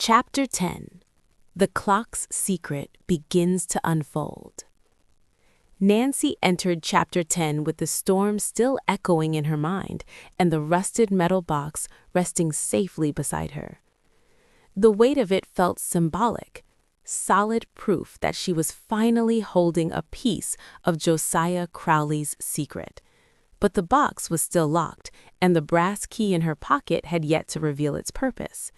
Chapter 10. The Clock's Secret Begins to Unfold. Nancy entered Chapter 10 with the storm still echoing in her mind and the rusted metal box resting safely beside her. The weight of it felt symbolic, solid proof that she was finally holding a piece of Josiah Crowley's secret. But the box was still locked, and the brass key in her pocket had yet to reveal its purpose.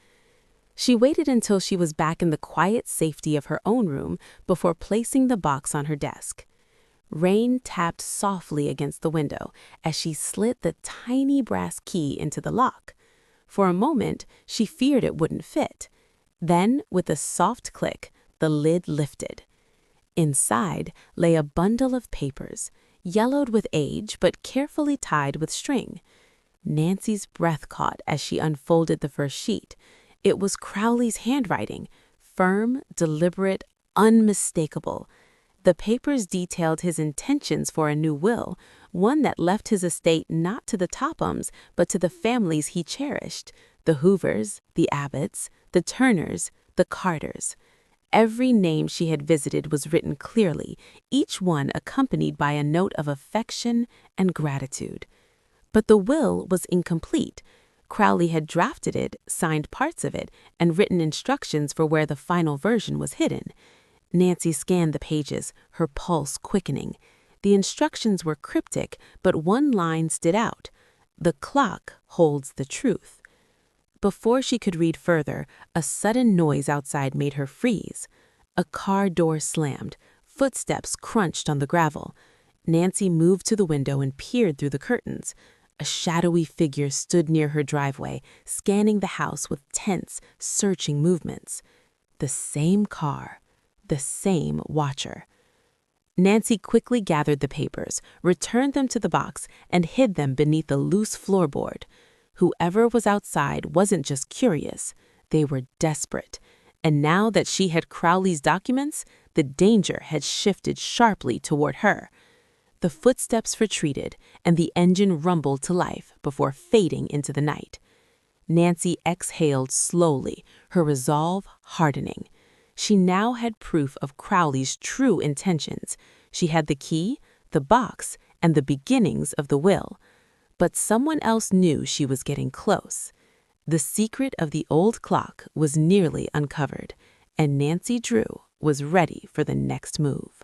She waited until she was back in the quiet safety of her own room before placing the box on her desk. Rain tapped softly against the window as she slid the tiny brass key into the lock. For a moment, she feared it wouldn't fit. Then, with a soft click, the lid lifted. Inside lay a bundle of papers, yellowed with age but carefully tied with string. Nancy's breath caught as she unfolded the first sheet. It was Crowley's handwriting, firm, deliberate, unmistakable. The papers detailed his intentions for a new will, one that left his estate not to the Tophams, but to the families he cherished, the Hoovers, the Abbotts, the Turners, the Carters. Every name she had visited was written clearly, each one accompanied by a note of affection and gratitude. But the will was incomplete. Crowley had drafted it, signed parts of it, and written instructions for where the final version was hidden. Nancy scanned the pages, her pulse quickening. The instructions were cryptic, but one line stood out. "The clock holds the truth." Before she could read further, a sudden noise outside made her freeze. A car door slammed. Footsteps crunched on the gravel. Nancy moved to the window and peered through the curtains. A shadowy figure stood near her driveway, scanning the house with tense, searching movements. The same car, the same watcher. Nancy quickly gathered the papers, returned them to the box, and hid them beneath the loose floorboard. Whoever was outside wasn't just curious, they were desperate. And now that she had Crowley's documents, the danger had shifted sharply toward her. The footsteps retreated, and the engine rumbled to life before fading into the night. Nancy exhaled slowly, her resolve hardening. She now had proof of Crowley's true intentions. She had the key, the box, and the beginnings of the will. But someone else knew she was getting close. The secret of the old clock was nearly uncovered, and Nancy Drew was ready for the next move.